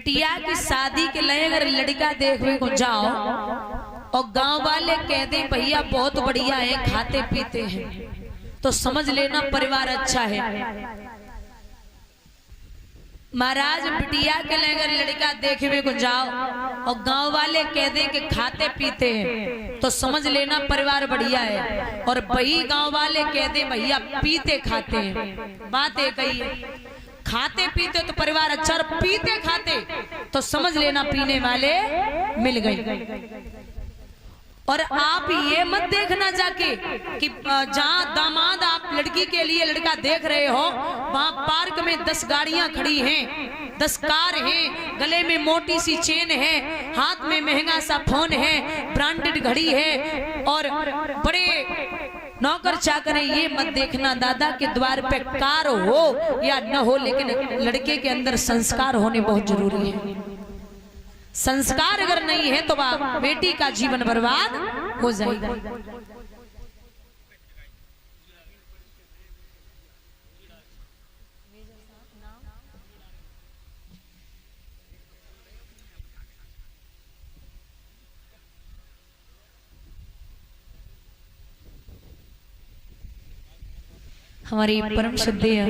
बिटिया की शादी के लिए अगर लड़का देखने को जाओ और गांव वाले कह दें भैया बहुत बढ़िया है, खाते पीते हैं, तो समझ लेना परिवार अच्छा है। महाराज बिटिया के लिए अगर लड़का देखने को जाओ और गांव वाले कह दें कि खाते पीते हैं, तो समझ लेना परिवार बढ़िया है। और वही गांव वाले कह दें भैया पीते खाते हैं, बात एक ही है। खाते पीते तो परिवार अच्छा, और पीते खाते तो समझ लेना पीने वाले मिल गए। और आप ये मत देखना जाके कि जहां दामाद आप लड़की के लिए लड़का देख रहे हो वहां पार्क में 10 गाड़ियां खड़ी हैं, 10 कार हैं, गले में मोटी सी चेन है, हाथ में महंगा सा फोन है, ब्रांडेड घड़ी है और बड़े नौकर चाकर है। ये मत देखना दादा के द्वार पे कार हो या न हो, लेकिन लड़के के अंदर संस्कार होने बहुत जरूरी है। संस्कार अगर नहीं है तो बेटी का जीवन बर्बाद हो जाएगा। हमारे परम श्रद्धेय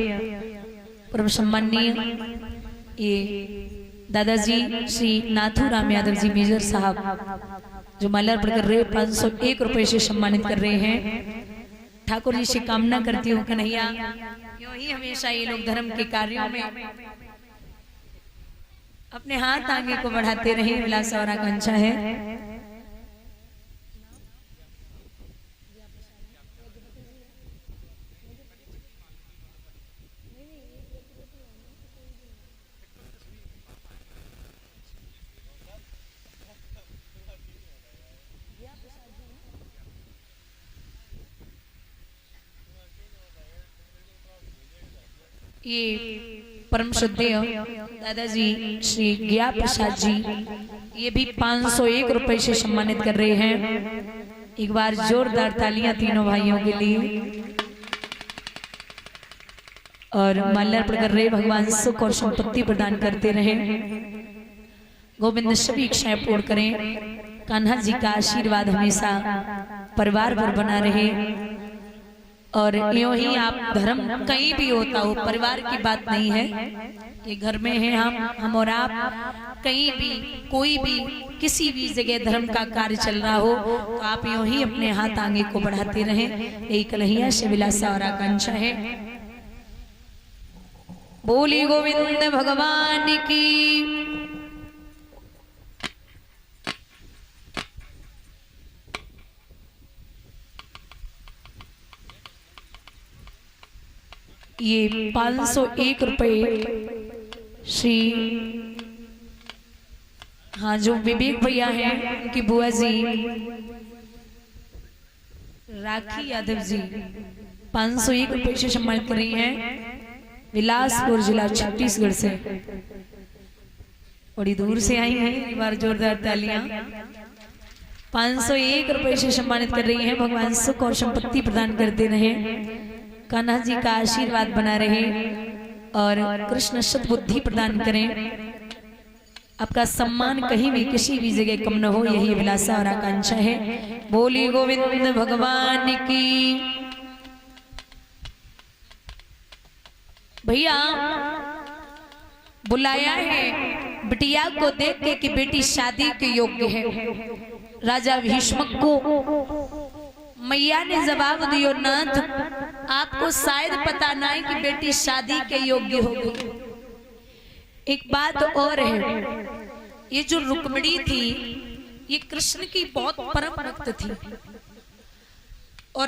परम सम्माननीय ये दादाजी श्री नाथूराम यादव जी मेजर साहब जो माल्यार्पण कर रहे 501 रुपए से सम्मानित कर रहे हैं। ठाकुर जी से कामना करती हूँ कन्हैया यूं ही हमेशा ये लोग धर्म के कार्यों में अपने हाथ आगे को बढ़ाते रहे, विलास और आकांक्षा है। ये परम श्रद्धेय दादाजी श्री ज्ञा प्रसाद जी ये भी 501 रुपए से सम्मानित कर रहे हैं। एक बार जोरदार तालियां तीनों भाइयों के लिए। और माल्यार्पण कर रहे भगवान सुख और संपत्ति प्रदान करते रहे, गोविंद सभी इच्छाएं पूर्ण करें। कान्हा जी का आशीर्वाद हमेशा परिवार पर बना रहे। और यूं ही आप धर्म कहीं भी होता हो, परिवार की बात नहीं है, ये घर में है हम और आप, कहीं भी कोई भी किसी भी जगह धर्म का कार्य चल रहा हो तो आप यूं ही अपने हाथ आगे को बढ़ाते रहें। यही कन्हैया से विलासा और आकांक्षा है। बोली गोविंद भगवान की। ये 501 रुपए श्री हाँ जो विवेक भैया हैं उनकी बुआ जी राखी यादव जी 501 रुपए से सम्मानित कर रही हैं। बिलासपुर जिला छत्तीसगढ़ से बड़ी दूर से आई हैं। एक बार जोरदार तालियां। 501 रुपए से सम्मानित कर रही हैं। भगवान सुख और संपत्ति प्रदान करते रहे, कान्हा जी का आशीर्वाद बना रहे और कृष्ण सद्बुद्धि प्रदान करें। आपका सम्मान कहीं भी किसी भी जगह कम न हो, यही अभिलाषा और आकांक्षा है। बोली गोविंद भगवान की। भैया बुलाया है बिटिया को देख के कि बेटी शादी के योग्य है। राजा भीष्मक को मैया ने जवाब दियो, नाथ आपको शायद पता ना है कि बेटी शादी के योग्य हो गई। एक बात और है, ये जो रुक्मिणी थी ये कृष्ण की बहुत परम भक्त थी और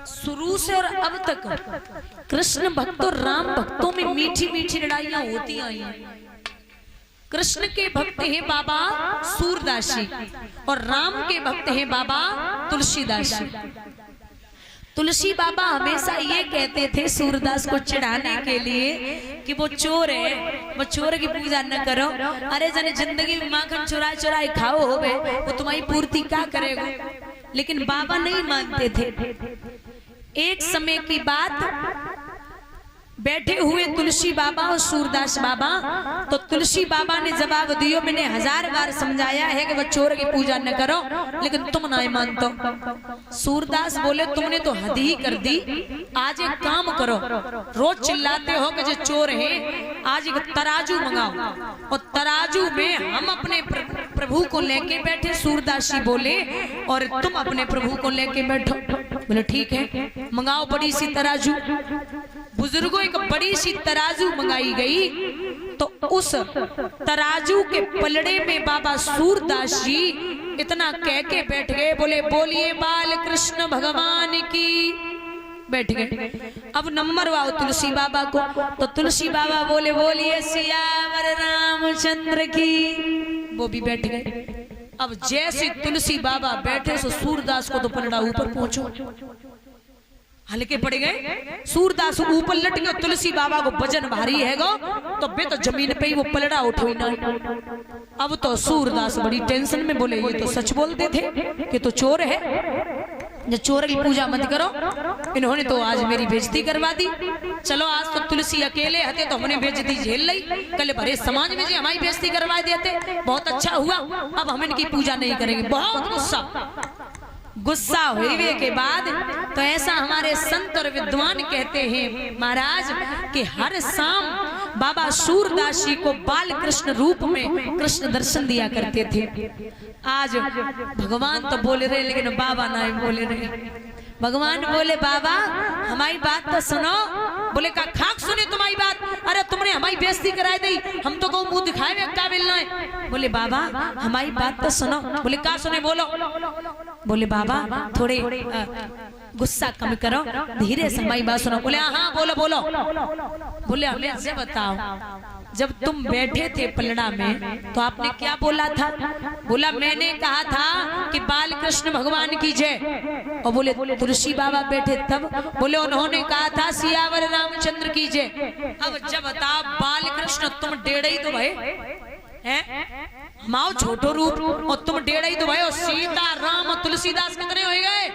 शुरू से और अब तक कृष्ण भक्तों राम भक्तों में मीठी मीठी लड़ाइयां होती आई हैं। कृष्ण के भक्त हैं बाबा सूरदासी और राम के भक्त हैं बाबा तुलसीदास। तुलसी बाबा हमेशा ये कहते थे सूरदास को चिढ़ाने के लिए कि वो चोर है, वो चोर की पूजा न करो। अरे जने जिंदगी में माखन चुरा चुराए खाओ हो गए, वो तुम्हारी पूर्ति क्या करेगा। लेकिन बाबा नहीं मानते थे। एक समय की बात, बैठे हुए तुलसी बाबा और सूरदास बाबा। तो तुलसी बाबा ने जवाब दियो, मैंने 1000 बार समझाया है कि वह चोर की पूजा न करो, लेकिन तुम नहीं मानते। सूरदास बोले तुमने तो हद ही कर दी। आज एक काम करो, रोज चिल्लाते हो कि जो चोर है, आज एक तराजू मंगाओ और तराजू में हम अपने प्रभु को लेके बैठे। सूरदास जी बोले और तुम अपने प्रभु को लेके बैठो। बोले ठीक है, मंगाओ बड़ी सी तराजू। बुजुर्गों एक बड़ी सी तराजू मंगाई गई। तो उस तराजू के पलड़े में बाबा सूरदास जी इतना कह के बैठ गए, बोले बोलिए बाल कृष्ण भगवान की। बैठ गए। अब नंबर वाओ तुलसी बाबा को। तो तुलसी बाबा बोले बोलिए सियावर रामचंद्र की। वो भी बैठ गए। अब जैसे तुलसी बाबा बैठे सो सूरदास को तो पलड़ा ऊपर पहुंचो, हल्के पड़ गए। सूरदास ऊपर लट गए, तुलसी बाबा को वजन भारी है गो, तो बे तो जमीन पे ही वो पलड़ा उठो ना। अब तो सूरदास बड़ी टेंशन में बोले ये तो सच बोलते थे कि तो चोर है, जो चोर की पूजा मत करो। इन्होंने तो आज मेरी बेइज्जती करवा दी। चलो आज तो तुलसी अकेले हते तो हमने बेइज्जती झेल ली, कल भरे समाज में जी हमारी बेइज्जती करवा देते, बहुत अच्छा हुआ। अब हम इनकी पूजा नहीं करेंगे। बहुत गुस्सा हुए के बाद तो ऐसा हमारे संत और विद्वान कहते हैं महाराज कि हर शाम बाबा सूरदास जी को बाल कृष्ण रूप में कृष्ण दर्शन दिया करते थे। आज भगवान तो बोले रहे लेकिन बाबा नहीं बोले रहे। भगवान बोले बाबा हमारी बात तो सुनो। बोले का खाक सुने तुम्हारी बात? अरे तुमने हमारी बेइज्जती कराई दी, हम तो कहूँ मुंह दिखाए में काबिल नहीं। बोले बाबा हमारी बात तो सुनो। बोले का सुने बोलो। बोले बाबा थोड़े गुस्सा कम करो, धीरे से हमारी बात सुनो। बोले हाँ बोलो बोलो। बोले हमें से बताओ, जब तुम बैठे थे पलड़ा में तो आपने क्या बोला था? बोला मैंने कहा था कि बाल कृष्ण भगवान की जय। और बोले तुलसी बाबा बैठे तब? बोले उन्होंने कहा था सियावर रामचंद्र की जय। अब जब बताओ बाल कृष्ण तुम डेढ़ ही तो भाई हैं, माओ छोटो रूप और तुम डेढ़ ही तो भाई। और सीता राम तुलसीदास कितने हो गए?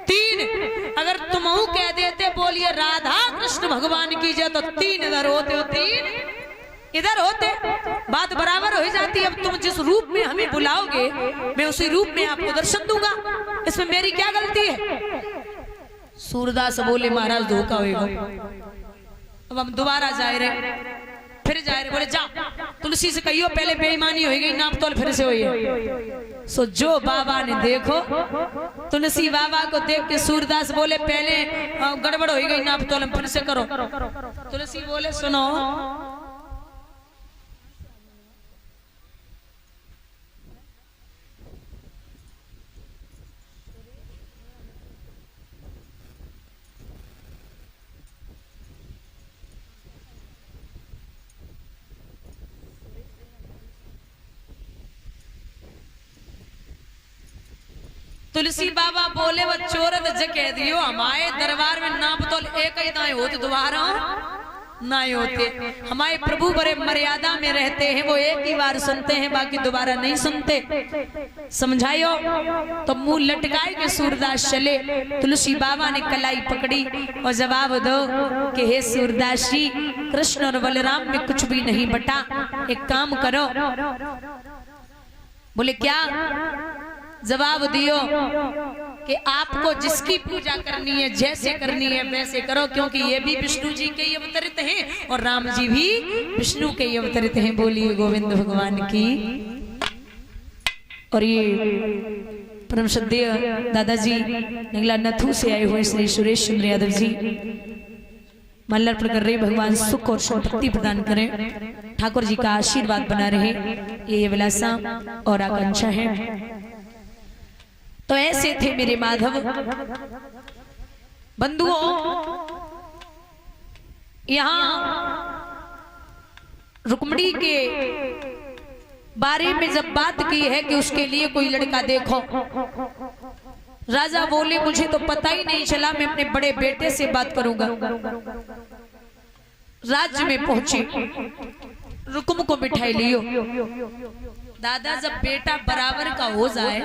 3। अगर तुम कह देते बोलिए राधा कृष्ण भगवान की जय तो 3 इधर होते हो, 3 इधर होते, बात बराबर हो जाती। अब तुम जिस रूप में हमें बुलाओगे मैं उसी रूप में आपको दर्शन दूंगा, इसमें मेरी क्या गलती है? सूरदास बोले महाराज धोखा होगा। अब हम दोबारा जाए रहे, फिर जाए रहे। बोले जा तुलसी से कहियो पहले बेईमानी हो गई, नाप तोल फिर से हुई। सो जो बाबा ने देखो तुलसी बाबा को देख के सूरदास बोले पहले गड़बड़ हो गई, नाप तोल फिर से करो। तुलसी बोले सुनो तुलसी बाबा बोले वो चोरत ज कह दियो हमारे दरबार में नाप तोल एक ही दाएं होते, दोबारा नहीं होते। हमारे प्रभु बड़े मर्यादा में रहते हैं, वो एक ही बार सुनते हैं बाकी दोबारा नहीं सुनते। समझाइयो। तो मुंह लटकाए के सूरदास चले। तुलसी बाबा ने कलाई पकड़ी और जवाब दो कि हे सूरदास जी कृष्ण और बलराम में कुछ भी नहीं बटा, एक काम करो। बोले क्या? जवाब दियो कि आपको जिसकी पूजा करनी है जैसे करनी है वैसे करो, क्योंकि ये भी विष्णु जी के ही अवतरित हैं और राम जी भी विष्णु के ही अवतरित हैं। बोलिए गोविंद भगवान की। और ये परम श्रद्धेय दादाजी निगला नथु से आए हुए श्री सुरेश चंद्र यादव जी मल्लार्पण कर रहे। भगवान सुख और संपत्ति प्रदान करें, ठाकुर जी का आशीर्वाद बना रहे, ये अभिलाषा और आकांक्षा है। तो ऐसे थे मेरे माधव। बंधुओं यहाँ रुक्मणी के बारे में जब बात की है कि उसके लिए कोई लड़का देखो, राजा बोले मुझे तो पता ही नहीं चला, मैं अपने बड़े बेटे से बात करूंगा। राज्य में पहुंचे, रुक्म को बिठाई लियो। दादा जब बेटा बराबर का हो जाए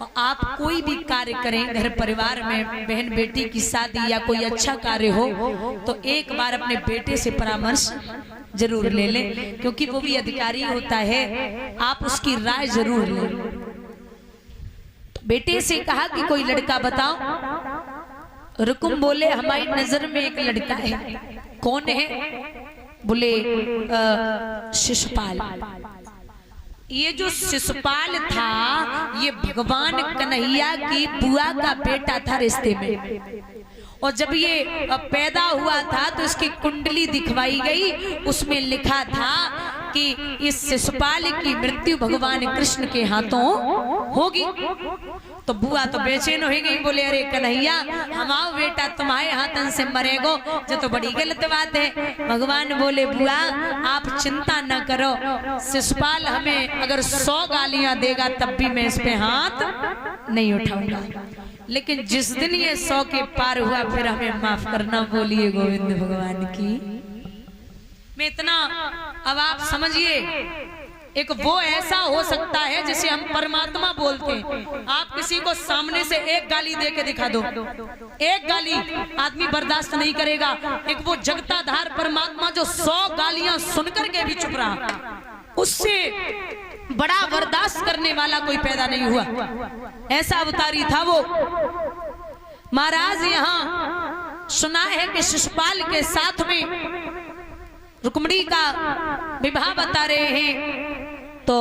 और आप कोई भी कार्य करें घर परिवार में, बहन बेटी की शादी या कोई अच्छा कार्य हो, तो एक बार अपने बेटे से परामर्श जरूर ले लें, क्योंकि वो भी अधिकारी होता है, आप उसकी राय जरूर लें। तो बेटे से कहा कि कोई लड़का बताओ। रुकुम बोले हमारी नजर में एक लड़का है। कौन है? बोले शिशुपाल। ये जो शिशुपाल था ये भगवान कन्हैया की बुआ का बेटा था रिश्ते में, और जब ये पैदा हुआ था तो इसकी कुंडली दिखवाई गई, उसमें लिखा था कि इस शिशुपाल की मृत्यु भगवान कृष्ण के हाथों होगी। तो बुआ तो बेचैन हो गई, बोले अरे कन्हैया हमारा बेटा तुम्हारे हाथन से मरेगो, जो तो बड़ी गलत बात है। भगवान बोले बुआ आप चिंता न करो, शिशुपाल हमें अगर 100 गालियां देगा तब भी मैं इस पे हाथ नहीं उठाऊंगा, लेकिन जिस दिन ये 100 के पार हुआ फिर हमें माफ करना। बोलिए गोविंद भगवान की। मैं इतना, अब आप समझिए, एक वो ऐसा हो सकता है जिसे हम परमात्मा बोलते हैं। आप किसी को सामने से एक गाली दे के दिखा दो, एक गाली आदमी बर्दाश्त नहीं करेगा। एक वो जगता धार परमात्मा जो 100 गालियां सुनकर के भी चुप रहा, उससे बड़ा बर्दाश्त करने वाला कोई पैदा नहीं हुआ। ऐसा अवतारी था वो। महाराज यहाँ सुना है कि शिशुपाल के साथ में रुक्मिणी का विवाह बता रहे हैं, तो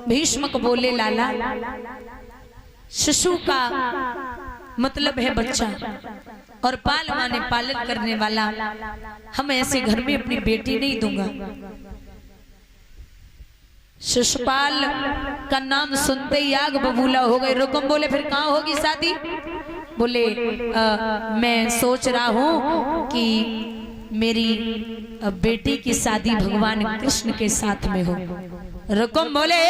भीष्म को बोले लाला शिशु का मतलब है बच्चा, और पाल माने पालन करने वाला। हम ऐसे घर में अपनी बेटी नहीं दूंगा। शिशुपाल का नाम सुनते ही आग बबूला हो गए। रुकुम बोले फिर कहाँ होगी शादी? बोले मैं सोच रहा हूँ कि मेरी बेटी की शादी भगवान कृष्ण के साथ में हो। रुकुम बोले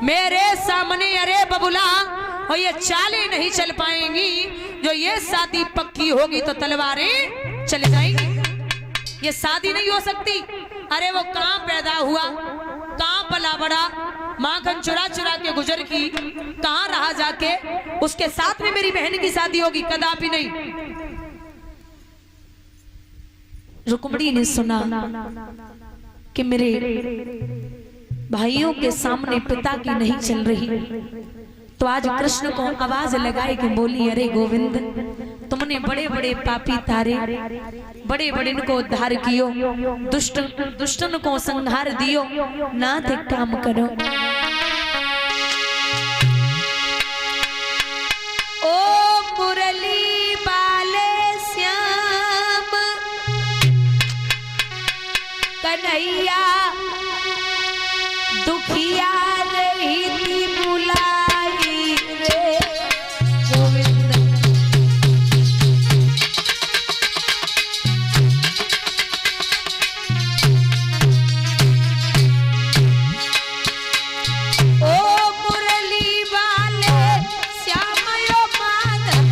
मेरे सामने अरे बबूला, और ये चालें नहीं चल पाएंगी, जो ये शादी पक्की होगी तो तलवारें चले जाएंगी। ये शादी नहीं हो सकती। अरे वो कहाँ पैदा हुआ, कहाँ पला बड़ा, माखन चुरा चुरा के गुजर की, कहाँ रहा जाके, उसके साथ में मेरी बहन की शादी होगी? कदापि नहीं। रुक्मिणी ने सुना कि मेरे भाइयों के सामने पिता की नहीं चल रही, तो आज कृष्ण को आवाज लगाए कि बोली अरे गोविंद तुमने बड़े बड़े पापी तारे, बड़े बड़े को उद्धार कियो, दुष्टन को संहार दियो, नाथ एक काम करो। ओ मुरली बाले श्याम कन्हैया दुखिया रही थी बुलाई रे गोविंद। ओ मुरली वाले श्याम यो माधव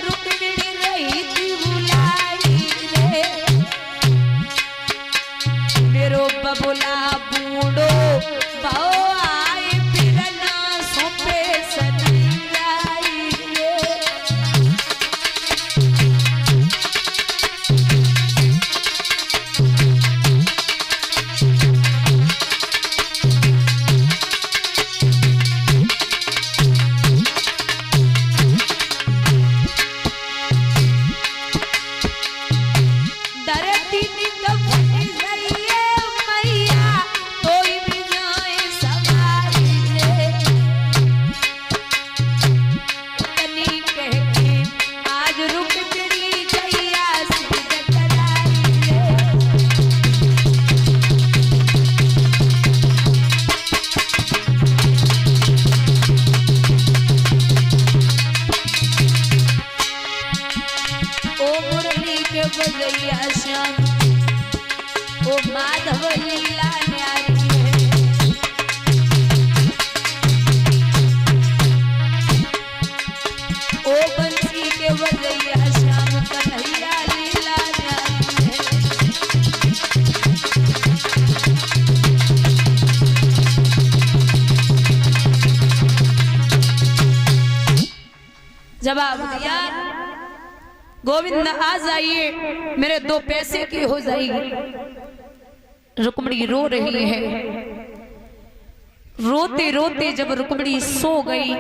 रुक्मिणी रही थी बुलाई रे, मेरो बबुला बूढ़ो माधव लीला न्यारी है। ओ बंसी के बजैया श्याम कन्हैया लीला न्यारी है। जवाब दिया, गोविंद आ जाइए, मेरे 2 पैसे की हो जाएगी। रुक्मिणी रो रही है। रोते रोते जब रुक्मिणी सो गई,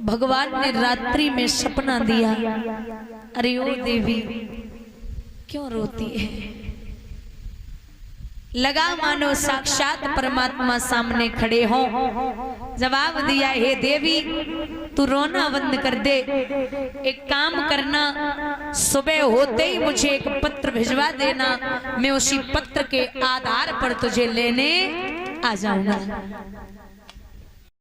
भगवान ने रात्रि में सपना दिया, अरे ओ देवी क्यों रोती है? लगा मानो साक्षात परमात्मा सामने खड़े हों। जवाब दिया, हे देवी तू रोना बंद कर दे, एक काम करना, सुबह होते ही मुझे एक पत्र भिजवा देना, मैं उसी पत्र के आधार पर तुझे लेने आ जाऊंगा।